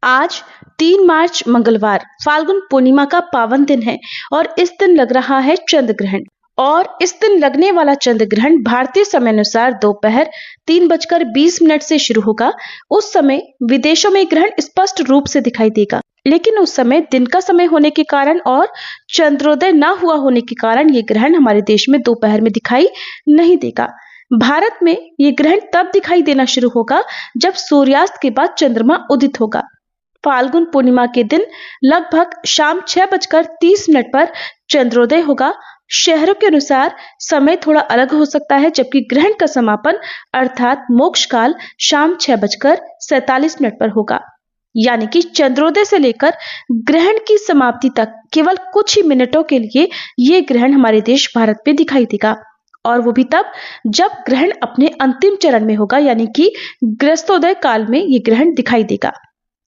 आज 3 मार्च मंगलवार फाल्गुन पूर्णिमा का पावन दिन है और इस दिन लग रहा है चंद्र ग्रहण। और इस दिन लगने वाला चंद्र ग्रहण भारतीय समय अनुसार दोपहर 3:20 से शुरू होगा। उस समय विदेशों में ग्रहण स्पष्ट रूप से दिखाई देगा, लेकिन उस समय दिन का समय होने के कारण और चंद्रोदय न हुआ होने के कारण ये ग्रहण हमारे देश में दोपहर में दिखाई नहीं देगा। भारत में ये ग्रहण तब दिखाई देना शुरू होगा जब सूर्यास्त के बाद चंद्रमा उदित होगा। फाल्गुन पूर्णिमा के दिन लगभग शाम 6:30 पर चंद्रोदय होगा। शहरों के अनुसार समय थोड़ा अलग हो सकता है, जबकि ग्रहण का समापन अर्थात मोक्ष काल शाम 6:47 पर होगा। यानी कि चंद्रोदय से लेकर ग्रहण की समाप्ति तक केवल कुछ ही मिनटों के लिए ये ग्रहण हमारे देश भारत में दिखाई देगा, और वो भी तब जब ग्रहण अपने अंतिम चरण में होगा, यानी कि ग्रस्तोदय काल में ये ग्रहण दिखाई देगा।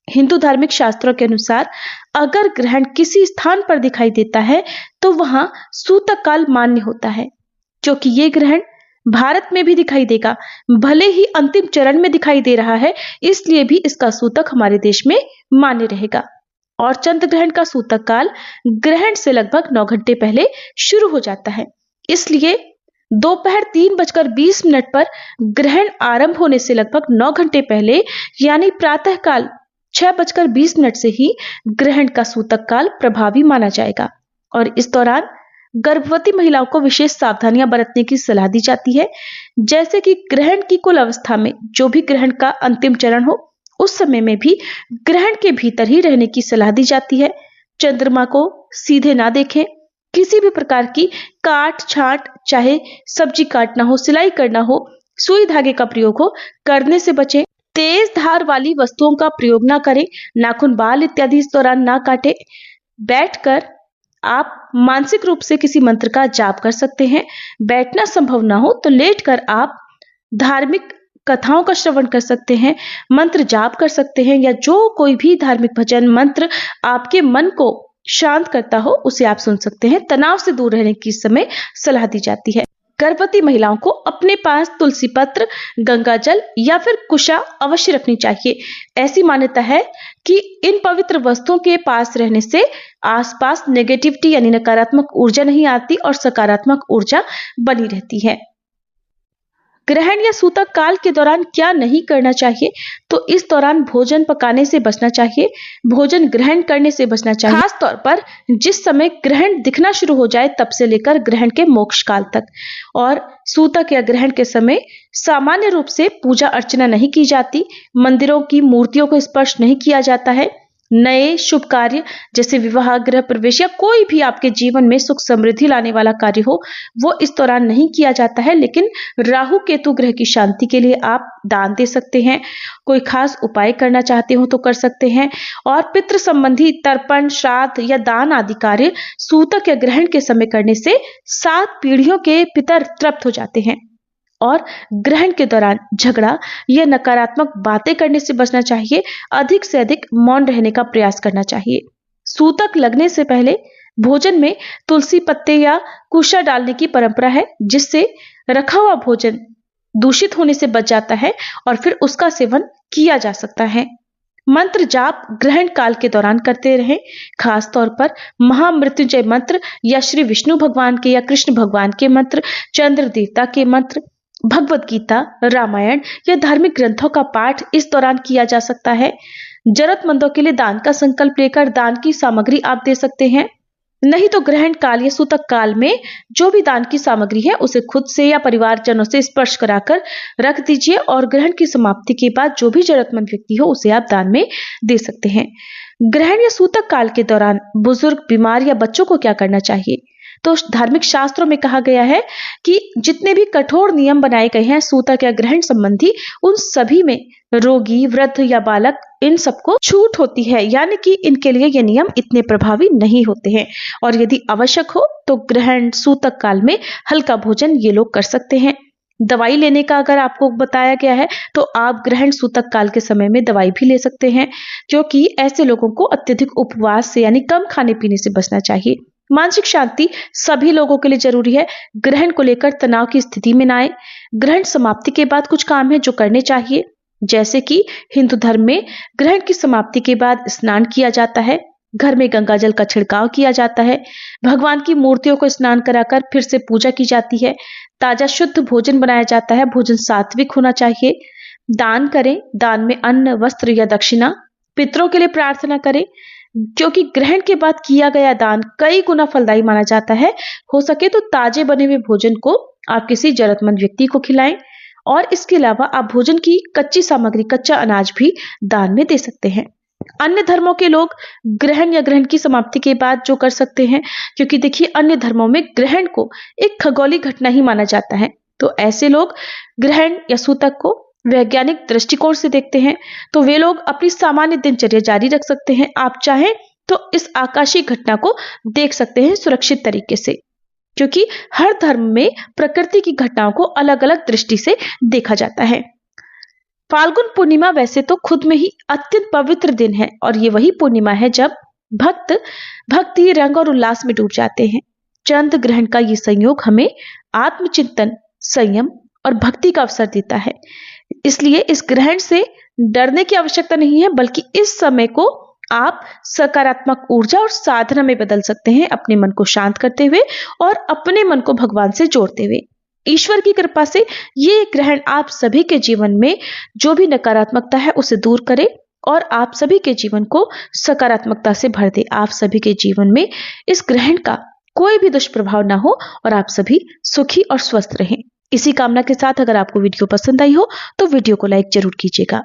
हिंदू धार्मिक शास्त्रों के अनुसार अगर ग्रहण किसी स्थान पर दिखाई देता है तो वहां सूतक काल मान्य होता है। क्योंकि ये ग्रहण भारत में भी दिखाई देगा, भले ही अंतिम चरण में दिखाई दे रहा है, इसलिए भी इसका सूतक हमारे देश में मान्य रहेगा। और चंद्र ग्रहण का सूतक काल ग्रहण से लगभग 9 घंटे पहले शुरू हो जाता है। इसलिए दोपहर 3:20 पर ग्रहण आरंभ होने से लगभग 9 घंटे पहले यानी प्रातः काल 6:20 से ही ग्रहण का सूतक काल प्रभावी माना जाएगा। और इस दौरान गर्भवती महिलाओं को विशेष सावधानियां बरतने की सलाह दी जाती है, जैसे कि ग्रहण की कुल अवस्था में जो भी ग्रहण का अंतिम चरण हो उस समय में भी ग्रहण के भीतर ही रहने की सलाह दी जाती है। चंद्रमा को सीधे ना देखें, किसी भी प्रकार की काट छांट, चाहे सब्जी काटना हो, सिलाई करना हो, सुई धागे का प्रयोग हो, करने से बचें। तेज धार वाली वस्तुओं का प्रयोग ना करें, नाखून, बाल इत्यादि इस दौरान ना काटें। बैठकर आप मानसिक रूप से किसी मंत्र का जाप कर सकते हैं। बैठना संभव ना हो तो लेटकर आप धार्मिक कथाओं का श्रवण कर सकते हैं, मंत्र जाप कर सकते हैं, या जो कोई भी धार्मिक भजन मंत्र आपके मन को शांत करता हो उसे आप सुन सकते हैं। तनाव से दूर रहने की इस समय सलाह दी जाती है। गर्भवती महिलाओं को अपने पास तुलसी पत्र, गंगा जल या फिर कुशा अवश्य रखनी चाहिए। ऐसी मान्यता है कि इन पवित्र वस्तुओं के पास रहने से आसपास नेगेटिविटी यानी नकारात्मक ऊर्जा नहीं आती और सकारात्मक ऊर्जा बनी रहती है। ग्रहण या सूतक काल के दौरान क्या नहीं करना चाहिए, तो इस दौरान भोजन पकाने से बचना चाहिए, भोजन ग्रहण करने से बचना चाहिए, खास तौर पर जिस समय ग्रहण दिखना शुरू हो जाए तब से लेकर ग्रहण के मोक्ष काल तक। और सूतक या ग्रहण के समय सामान्य रूप से पूजा अर्चना नहीं की जाती, मंदिरों की मूर्तियों को स्पर्श नहीं किया जाता है। नए शुभ कार्य जैसे विवाह, गृह प्रवेश या कोई भी आपके जीवन में सुख समृद्धि लाने वाला कार्य हो वो इस दौरान नहीं किया जाता है। लेकिन राहु केतु ग्रह की शांति के लिए आप दान दे सकते हैं, कोई खास उपाय करना चाहते हो तो कर सकते हैं। और पितृ संबंधी तर्पण, श्राद्ध या दान आदि कार्य सूतक या ग्रहण के समय करने से 7 पीढ़ियों के पितर तृप्त हो जाते हैं। और ग्रहण के दौरान झगड़ा या नकारात्मक बातें करने से बचना चाहिए, अधिक से अधिक मौन रहने का प्रयास करना चाहिए। सूतक लगने से पहले भोजन में तुलसी पत्ते या कुशा डालने की परंपरा है, जिससे रखा हुआ भोजन दूषित होने से बच जाता है और फिर उसका सेवन किया जा सकता है। मंत्र जाप ग्रहण काल के दौरान करते रहें, खास तौर पर महामृत्युंजय मंत्र या श्री विष्णु भगवान के या कृष्ण भगवान के मंत्र, चंद्र देवता के मंत्र, भगवत गीता, रामायण या धार्मिक ग्रंथों का पाठ इस दौरान किया जा सकता है। जरूरतमंदों के लिए दान का संकल्प लेकर दान की सामग्री आप दे सकते हैं। नहीं तो ग्रहण काल या सूतक काल में जो भी दान की सामग्री है उसे खुद से या परिवारजनों से स्पर्श कराकर रख दीजिए, और ग्रहण की समाप्ति के बाद जो भी जरूरतमंद व्यक्ति हो उसे आप दान में दे सकते हैं। ग्रहण या सूतक काल के दौरान बुजुर्ग, बीमार या बच्चों को क्या करना चाहिए, तो धार्मिक शास्त्रों में कहा गया है कि जितने भी कठोर नियम बनाए गए हैं सूतक या ग्रहण संबंधी, उन सभी में रोगी, वृद्ध या बालक इन सबको छूट होती है, यानी कि इनके लिए ये नियम इतने प्रभावी नहीं होते हैं। और यदि आवश्यक हो तो ग्रहण सूतक काल में हल्का भोजन ये लोग कर सकते हैं। दवाई लेने का अगर आपको बताया गया है तो आप ग्रहण सूतक काल के समय में दवाई भी ले सकते हैं, क्योंकि ऐसे लोगों को अत्यधिक उपवास से यानी कम खाने पीने से बचना चाहिए। मानसिक शांति सभी लोगों के लिए जरूरी है। ग्रहण को लेकर तनाव की स्थिति में ना आए। ग्रहण समाप्ति के बाद कुछ काम है जो करने चाहिए। जैसे कि हिंदू धर्म में ग्रहण की समाप्ति के बाद स्नान किया जाता है, घर में गंगा जल का छिड़काव किया जाता है, भगवान की मूर्तियों को स्नान कराकर फिर से पूजा की जाती है, ताजा शुद्ध भोजन बनाया जाता है, भोजन सात्विक होना चाहिए, दान करें, दान में अन्न, वस्त्र या दक्षिणा, पितरों के लिए प्रार्थना करें, क्योंकि ग्रहण के बाद किया गया दान कई गुना फलदायी माना जाता है। हो सके तो ताजे बने हुए भोजन को आप किसी जरूरतमंद व्यक्ति को खिलाएं, और इसके अलावा आप भोजन की कच्ची सामग्री, कच्चा अनाज भी दान में दे सकते हैं। अन्य धर्मों के लोग ग्रहण या ग्रहण की समाप्ति के बाद जो कर सकते हैं, क्योंकि देखिए अन्य धर्मों में ग्रहण को एक खगोलीय घटना ही माना जाता है, तो ऐसे लोग ग्रहण या सूतक को वैज्ञानिक दृष्टिकोण से देखते हैं, तो वे लोग अपनी सामान्य दिनचर्या जारी रख सकते हैं। आप चाहें तो इस आकाशीय घटना को देख सकते हैं सुरक्षित तरीके से, क्योंकि हर धर्म में प्रकृति की घटनाओं को अलग अलग दृष्टि से देखा जाता है। फाल्गुन पूर्णिमा वैसे तो खुद में ही अत्यंत पवित्र दिन है, और ये वही पूर्णिमा है जब भक्त भक्ति, रंग और उल्लास में डूब जाते हैं। चंद्र ग्रहण का ये संयोग हमें आत्मचिंतन, संयम और भक्ति का अवसर देता है। इसलिए इस ग्रहण से डरने की आवश्यकता नहीं है, बल्कि इस समय को आप सकारात्मक ऊर्जा और साधना में बदल सकते हैं, अपने मन को शांत करते हुए और अपने मन को भगवान से जोड़ते हुए। ईश्वर की कृपा से ये ग्रहण आप सभी के जीवन में जो भी नकारात्मकता है उसे दूर करे और आप सभी के जीवन को सकारात्मकता से भर दे। आप सभी के जीवन में इस ग्रहण का कोई भी दुष्प्रभाव ना हो और आप सभी सुखी और स्वस्थ रहें। इसी कामना के साथ अगर आपको वीडियो पसंद आई हो तो वीडियो को लाइक जरूर कीजिएगा।